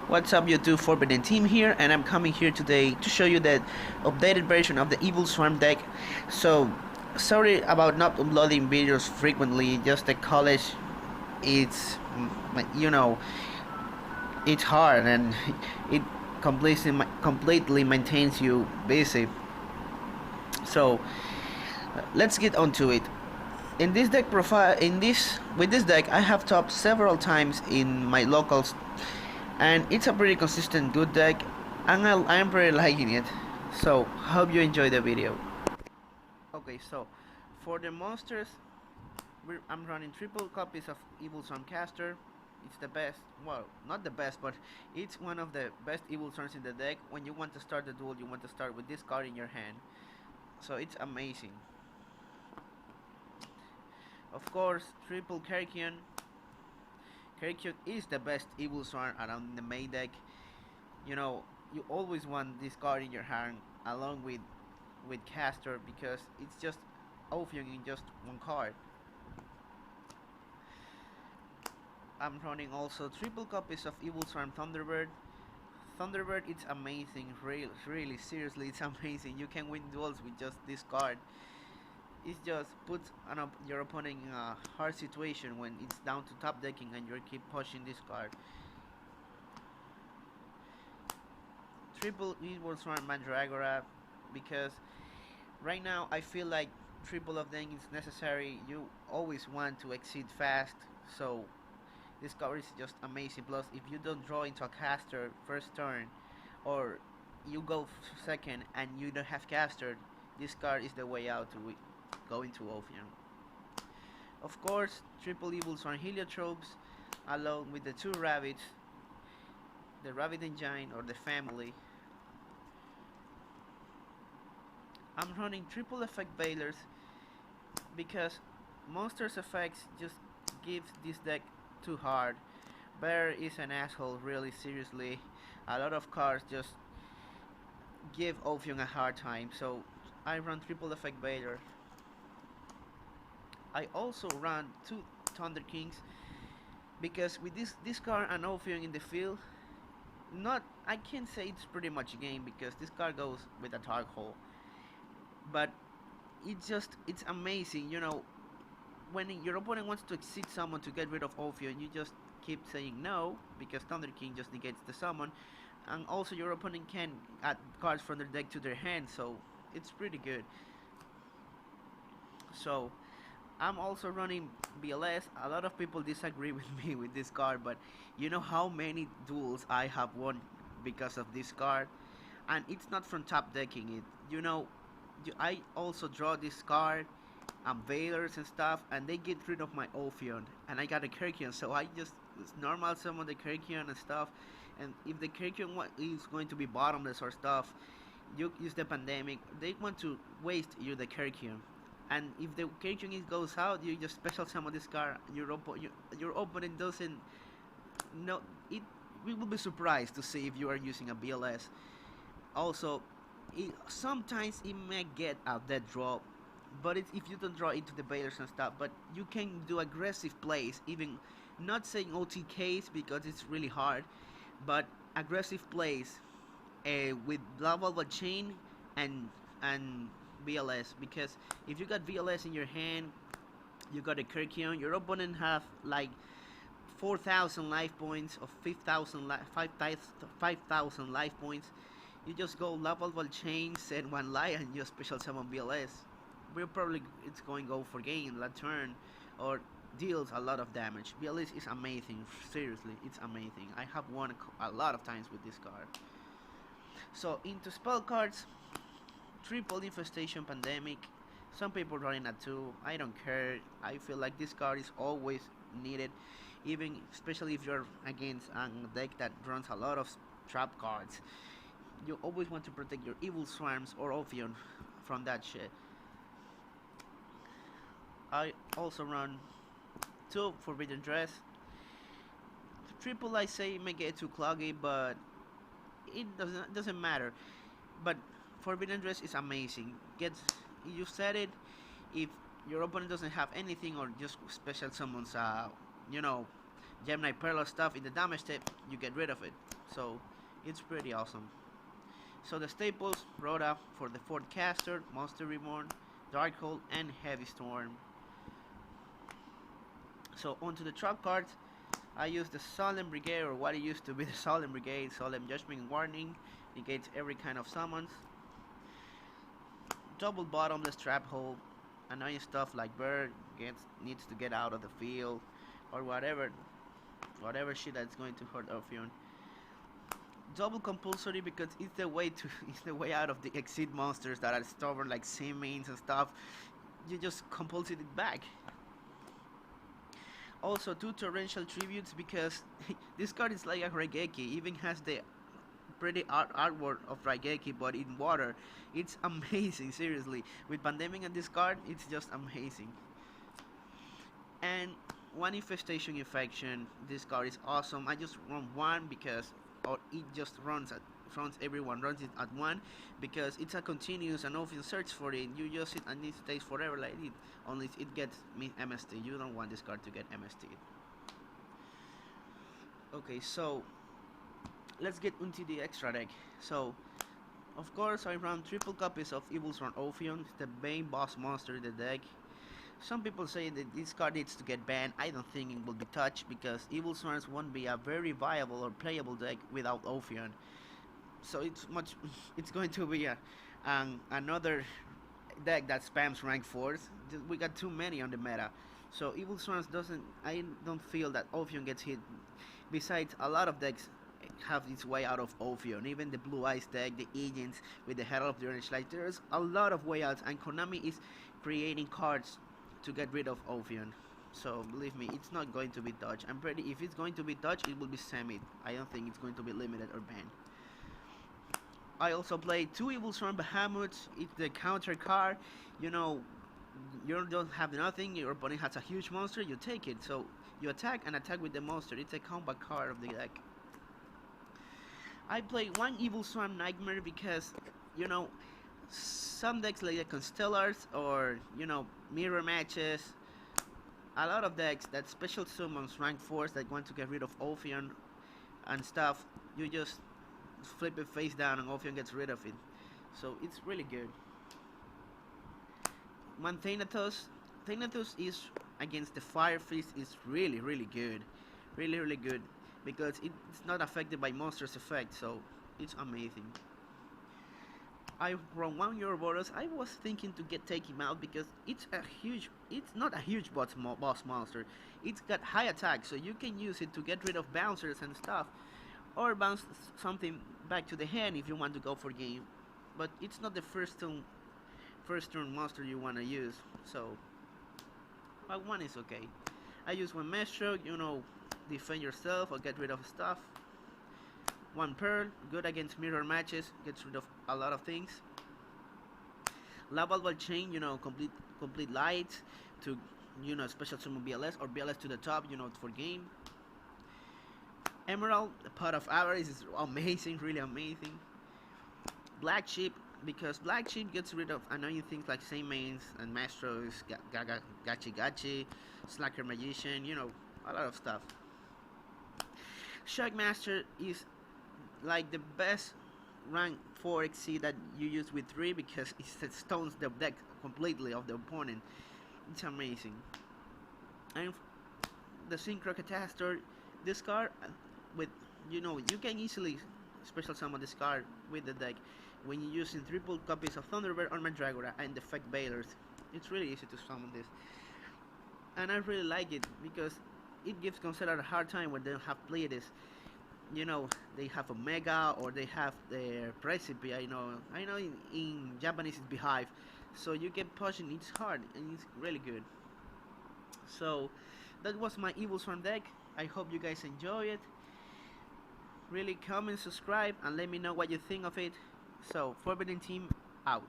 What's up YouTube, Forbidden Team here, and I'm coming here today to show you the updated version of the Evilswarm deck. So, sorry about not uploading videos frequently, just the college, it's, you know, it's hard and it completely maintains you busy. So, let's get onto it. In this deck profile, with this deck, I have topped several times in my locals, and it's a pretty consistent good deck, and I'm pretty liking it. So hope you enjoy the video. Okay, so for the monsters, I'm running triple copies of Evilswarm Caster. It's the best, well, not the best, but it's one of the best Evilswarms in the deck. When you want to start the duel, you want to start with this card in your hand, so it's amazing. Of course, triple Kerkion. Kerkion is the best Evilswarm around in the main deck. You know, you always want this card in your hand along with Caster, because it's just Ophion in just one card. I'm running also triple copies of Evilswarm Thunderbird. Thunderbird, it's amazing, really, seriously, it's amazing. You can win duels with just this card. It just puts your opponent in a hard situation when it's down to top decking and you keep pushing this card. Triple Evilswarm Mandragora, because right now I feel like triple of them is necessary. You always want to exceed fast, so this card is just amazing. Plus, if you don't draw into a caster first turn, or you go second and you don't have caster, this card is the way out to go into Ophion. Of course, triple Evilswarm Heliotropes, along with the two rabbits, the Rabbit Engine or the family. I'm running triple effect Bailers because monsters effects just gives this deck too hard. Bear is an asshole, really, seriously. A lot of cards just give Ophion a hard time, so I run triple effect Bailers. I also run two Thunder Kings because with this card and Ophion in the field, I can't say it's pretty much a game because this card goes with a Dark Hole, but it's amazing. You know, when your opponent wants to exceed someone to get rid of Ophion, you just keep saying no because Thunder King just negates the summon, and also your opponent can add cards from their deck to their hand, so it's pretty good. So I'm also running BLS. A lot of people disagree with me with this card, but you know how many duels I have won because of this card, and it's not from top decking it. You know, I also draw this card and Veilers and stuff, and they get rid of my Ophion, and I got a Kerkion, so I just normal summon the Kerkion and stuff. And if the Kerkion is going to be bottomless or stuff, you use the Pandemic. They want to waste you the Kerkion, and if the Kerkion goes out, you just special summon this card. Your opponent doesn't know it. We will be surprised to see if you are using a BLS. Also, sometimes it may get a dead draw, but it's if you don't draw into the baiters and stuff. But you can do aggressive plays, even not saying OTKs because it's really hard, but aggressive plays with Lava Chain and and BLS, because if you got BLS in your hand, you got a Kerkion, your opponent have like 4,000 life points or 5,000 life points. You just go Lava Chain, send one light, and you special summon BLS. We're probably it's going to go for game that turn, or deals a lot of damage. BLS is amazing, seriously, it's amazing. I have won a lot of times with this card. So into spell cards, triple Infestation Pandemic. Some people running at 2. I don't care. I feel like this card is always needed, even especially if you're against a deck that runs a lot of trap cards. You always want to protect your Evilswarms or Ophion from that shit. I also run 2 Forbidden Dress. Triple I say may get too cloggy, but it doesn't matter. But Forbidden Dress is amazing. You said it. If your opponent doesn't have anything or just special summons, you know, Gemini Perla stuff in the damage step, you get rid of it. So it's pretty awesome. So the staples: Rhoda for the 4th caster, Monster Reborn, Darkhold, and Heavy Storm. So onto the trap cards, I use the Solemn Brigade, or what it used to be the Solemn Brigade. Solemn Judgment and Warning, negates every kind of summons. Double Bottomless Trap Hole, annoying stuff like Bird needs to get out of the field, or whatever shit that's going to hurt Ophion. Double Compulsory, because it's the way out of the exit monsters that are stubborn like Siemens and stuff. You just compulsate it back. Also 2 Torrential Tributes, because this card is like a Raigeki, even has the pretty artwork of Raigeki but in water. It's amazing, seriously. With Pandemic and this card, it's just amazing. And 1 Infestation Infection, this card is awesome. I just run 1 because, or it just runs everyone runs it at 1, because it's a continuous and often search for it. You use it and it stays forever like it, only it gets MST. You don't want this card to get MST. Okay, so let's get into the extra deck. So of course I run triple copies of Evilswarm Ophion, the main boss monster in the deck. Some people say that this card needs to get banned. I don't think it will be touched, because Evilswarms won't be a very viable or playable deck without Ophion. So it's going to be another deck that spams rank 4s. We got too many on the meta. So Evilswarms I don't feel that Ophion gets hit. Besides, a lot of decks have its way out of Ophion. Even the Blue Eyes deck, the Agents with the Herald of the Orange Light. There's a lot of way outs, and Konami is creating cards to get rid of Ophion. So believe me, it's not going to be touched. If it's going to be touched, it will be semi. I don't think it's going to be limited or banned. I also play 2 Evilswarm Bahamut's. It's the counter card. You know, you don't have nothing, your opponent has a huge monster, you take it. So you attack and attack with the monster. It's a combat card of the deck. I play 1 Evilswarm Nightmare because, you know, some decks like the Constellars or, you know, mirror matches, a lot of decks that special summons rank 4s that want to get rid of Ophion and stuff, you just flip it face down and Ophion gets rid of it. So it's really good. 1 Thanatos. Thanatos is against the Fire Fist is really good. Really good. Because it's not affected by monsters effect, so it's amazing. I run 1 Ouroboros. I was thinking to take him out because it's not a huge boss monster. It's got high attack, so you can use it to get rid of bouncers and stuff, or bounce something back to the hand if you want to go for game. But it's not the first turn monster you want to use, so but 1 is okay. I use 1 Maestro, you know, defend yourself or get rid of stuff. 1 Pearl, good against mirror matches, gets rid of a lot of things. Lava Ball Chain, you know, complete light to, you know, special summon BLS or BLS to the top, you know, for game. Emerald, the Pot of Avarice is amazing, really amazing. Black Sheep, because Black Sheep gets rid of annoying things like Saint-Mains and Maestros, Gachi, Slacker Magician, you know, a lot of stuff. Shockmaster is like the best rank 4 XC that you use with 3 because it stones the deck completely of the opponent. It's amazing. And the Synchro Catastor, this card with, you know, you can easily special summon this card with the deck when you're using triple copies of Thunderbird or Mandragora and the Effect Bailers. It's really easy to summon this, and I really like it because it gives Constellar a hard time when they don't have Pleiades. You know, they have Omega or they have their Precipice. I know in Japanese it's Beehive, so you get pushing, it's hard and it's really good. So that was my Evilswarm deck. I hope you guys enjoy it. Really comment, subscribe, and let me know what you think of it. So Forbidden Team out.